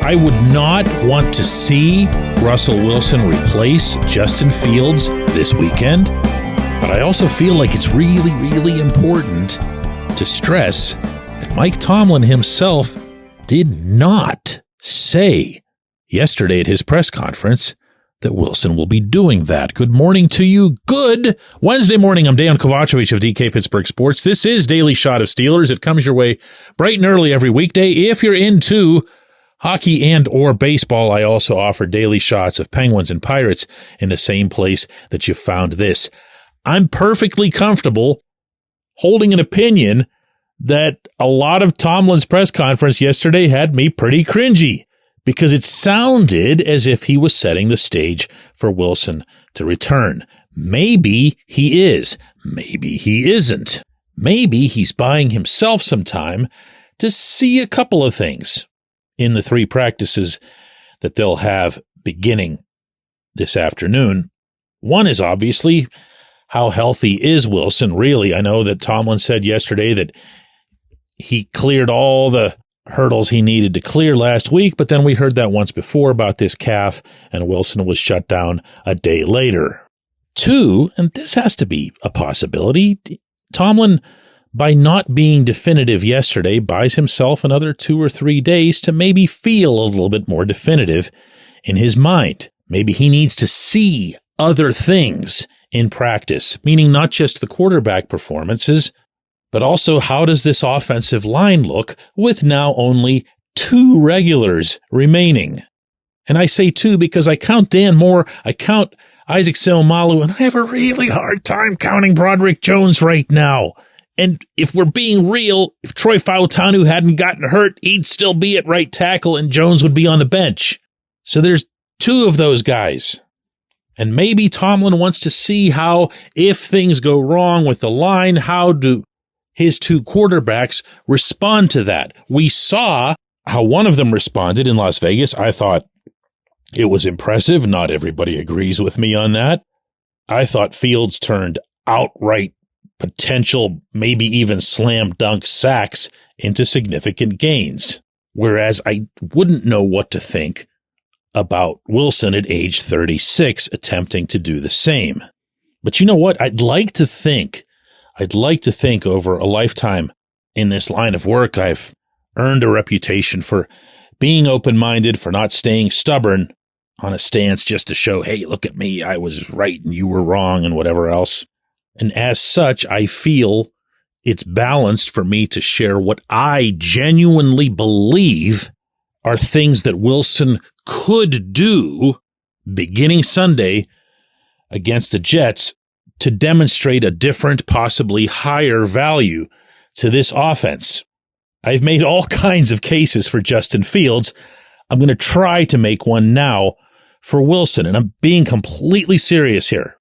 I would not want to see Russell Wilson replace Justin Fields this weekend, but I also feel like it's really, really important to stress that Mike Tomlin himself did not say yesterday at his press conference that Wilson will be doing that. Good morning to you. Good Wednesday morning. I'm Dejan Kovacevic of DK Pittsburgh Sports. This is Daily Shot of Steelers. It comes your way bright and early every weekday. If you're into hockey and or baseball, I also offer daily shots of Penguins and Pirates in the same place that you found this. I'm perfectly comfortable holding an opinion that a lot of Tomlin's press conference yesterday had me pretty cringy, because it sounded as if he was setting the stage for Wilson to return. Maybe he is. Maybe he isn't. Maybe he's buying himself some time to see a couple of things in the 3 practices that they'll have beginning this afternoon. One is obviously, how healthy is Wilson really? I know that Tomlin said yesterday that he cleared all the hurdles he needed to clear last week, but then we heard that once before about this calf, and Wilson was shut down a day later. 2, and this has to be a possibility, Tomlin, by not being definitive yesterday, buys himself another 2 or 3 days to maybe feel a little bit more definitive in his mind. Maybe he needs to see other things in practice, meaning not just the quarterback performances, but also, how does this offensive line look with now only 2 regulars remaining? And I say 2 because I count Dan Moore, I count Isaac Seumalo, and I have a really hard time counting Broderick Jones right now. And if we're being real, if Troy Fautanu hadn't gotten hurt, he'd still be at right tackle and Jones would be on the bench. So there's 2 of those guys. And maybe Tomlin wants to see how, if things go wrong with the line, how do his 2 quarterbacks respond to that. We saw how one of them responded in Las Vegas. I thought it was impressive. Not everybody agrees with me on that. I thought Fields turned outright potential, maybe even slam dunk sacks into significant gains. Whereas I wouldn't know what to think about Wilson at age 36 attempting to do the same. But you know what? I'd like to think over a lifetime in this line of work, I've earned a reputation for being open-minded, for not staying stubborn on a stance just to show, hey, look at me, I was right and you were wrong and whatever else. And as such, I feel it's balanced for me to share what I genuinely believe are things that Wilson could do beginning Sunday against the Jets to demonstrate a different, possibly higher value to this offense. I've made all kinds of cases for Justin Fields. I'm going to try to make one now for Wilson, and I'm being completely serious here,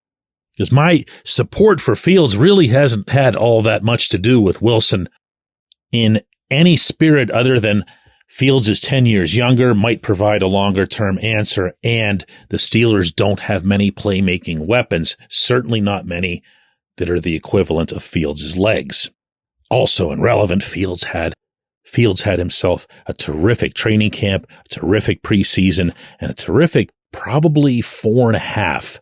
because my support for Fields really hasn't had all that much to do with Wilson in any spirit other than Fields is 10 years younger, might provide a longer-term answer, and the Steelers don't have many playmaking weapons, certainly not many that are the equivalent of Fields' legs. Also irrelevant, Fields had himself a terrific training camp, a terrific preseason, and a terrific probably 4.5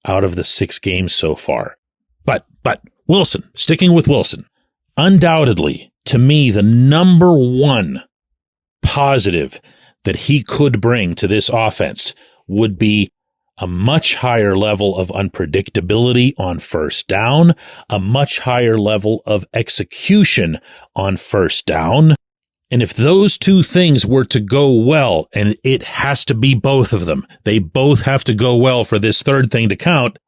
out of the 6 games so far. But Wilson, sticking with Wilson, undoubtedly, to me, the number one positive that he could bring to this offense would be a much higher level of unpredictability on first down, a much higher level of execution on first down. And if those 2 things were to go well, and it has to be both of them, they both have to go well for this third thing to count,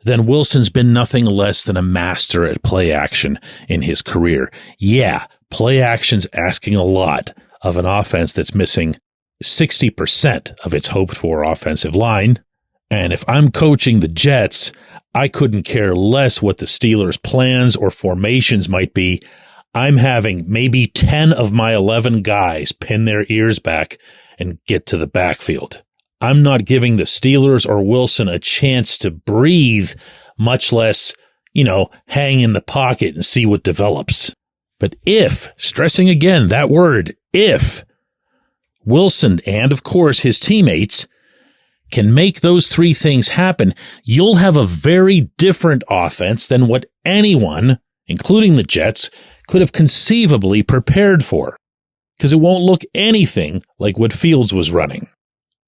then Wilson's been nothing less than a master at play action in his career. Yeah, play action's asking a lot of an offense that's missing 60% of its hoped-for offensive line. And if I'm coaching the Jets, I couldn't care less what the Steelers' plans or formations might be. I'm having maybe 10 of my 11 guys pin their ears back and get to the backfield. I'm not giving the Steelers or Wilson a chance to breathe, much less, hang in the pocket and see what develops. But if, stressing again that word, if Wilson and, of course, his teammates can make those three things happen, you'll have a very different offense than what anyone, including the Jets, could have conceivably prepared for, because it won't look anything like what Fields was running.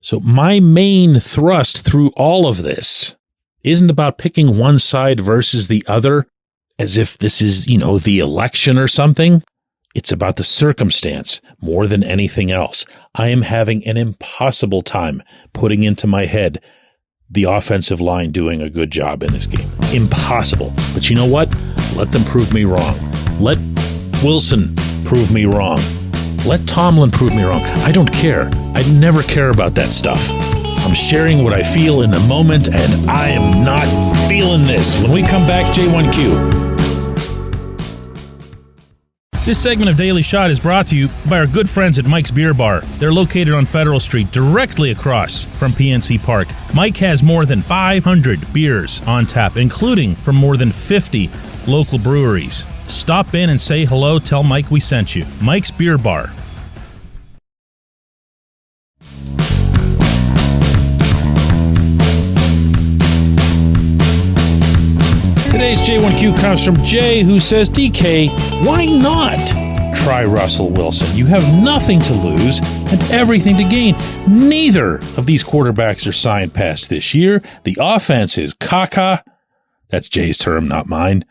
So my main thrust through all of this isn't about picking one side versus the other, as if this is, the election or something. It's about the circumstance more than anything else. I am having an impossible time putting into my head the offensive line doing a good job in this game. Impossible. But you know what? Let them prove me wrong. Let Wilson prove me wrong. Let Tomlin prove me wrong. I don't care. I never care about that stuff. I'm sharing what I feel in the moment, and I am not feeling this. When we come back, J1Q. This segment of Daily Shot is brought to you by our good friends at Mike's Beer Bar. They're located on Federal Street, directly across from PNC Park. Mike has more than 500 beers on tap, including from more than 50 local breweries. Stop in and say hello. Tell Mike we sent you. Mike's Beer Bar. Today's J1Q comes from Jay, who says, DK, why not try Russell Wilson? You have nothing to lose and everything to gain. Neither of these quarterbacks are signed past this year. The offense is caca. That's Jay's term, not mine.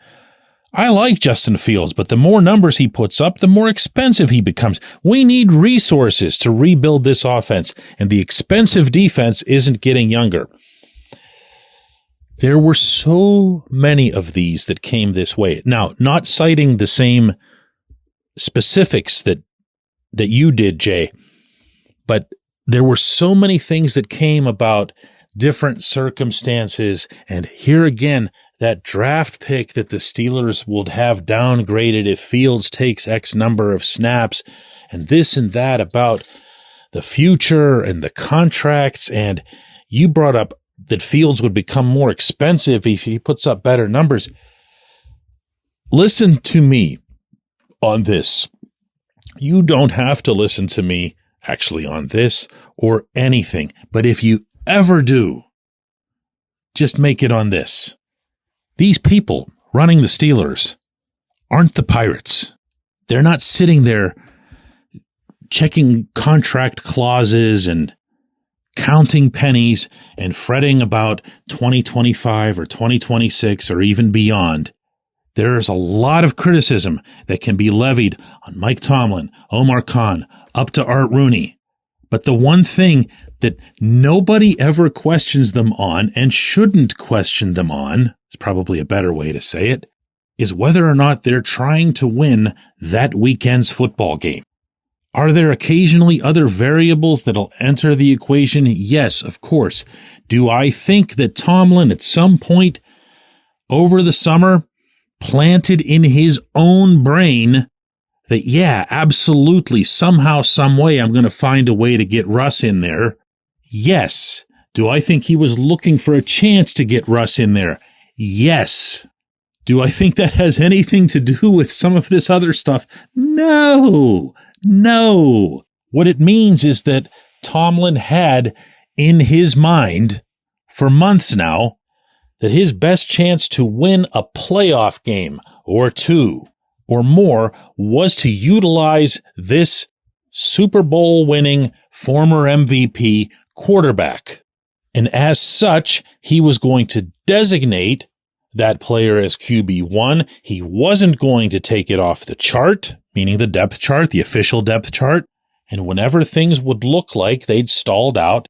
I like Justin Fields, but the more numbers he puts up, the more expensive he becomes. We need resources to rebuild this offense, and the expensive defense isn't getting younger. There were so many of these that came this way. Now, not citing the same specifics that you did, Jay, but there were so many things that came about different circumstances. And here again, that draft pick that the Steelers would have downgraded if Fields takes X number of snaps, and this and that about the future and the contracts. And you brought up that Fields would become more expensive if he puts up better numbers. Listen to me on this. You don't have to listen to me actually on this or anything, but if you ever do, just make it on this. These people running the Steelers aren't the Pirates. They're not sitting there checking contract clauses and counting pennies and fretting about 2025 or 2026 or even beyond. There's a lot of criticism that can be levied on Mike Tomlin, Omar Khan, up to Art Rooney. But the one thing that nobody ever questions them on, and shouldn't question them on, is probably a better way to say it, is whether or not they're trying to win that weekend's football game. Are there occasionally other variables that'll enter the equation? Yes, of course. Do I think that Tomlin at some point over the summer planted in his own brain that, yeah, absolutely, somehow, some way, I'm going to find a way to get Russ in there? Yes. Do I think he was looking for a chance to get Russ in there? Yes. Do I think that has anything to do with some of this other stuff? No. What it means is that Tomlin had in his mind for months now that his best chance to win a playoff game or two or more was to utilize this Super Bowl winning former MVP quarterback. And as such, he was going to designate that player as QB1. He wasn't going to take it off the chart, meaning the depth chart, the official depth chart. And whenever things would look like they'd stalled out,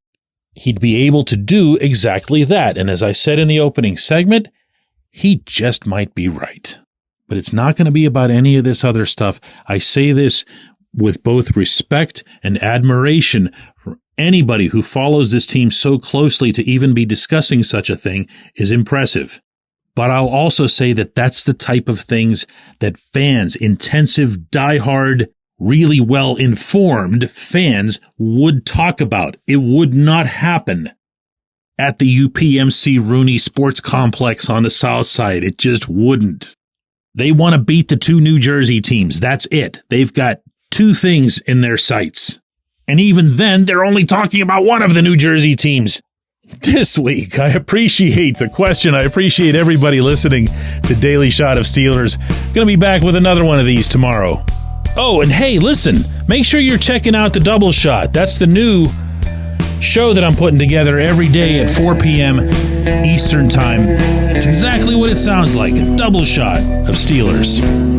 he'd be able to do exactly that. And as I said in the opening segment, he just might be right. But it's not going to be about any of this other stuff. I say this with both respect and admiration for anybody who follows this team so closely. To even be discussing such a thing is impressive. But I'll also say that that's the type of things that fans, intensive, diehard, really well-informed fans would talk about. It would not happen at the UPMC Rooney Sports Complex on the South Side. It just wouldn't. They want to beat the two New Jersey teams. That's it. They've got two things in their sights. And even then, they're only talking about one of the New Jersey teams. This week, I appreciate the question. I appreciate everybody listening to Daily Shot of Steelers. Going to be back with another one of these tomorrow. Oh, and hey, listen, make sure you're checking out the Double Shot. That's the new show that I'm putting together every day at 4 p.m. Eastern Time. It's exactly what it sounds like, a double shot of Steelers.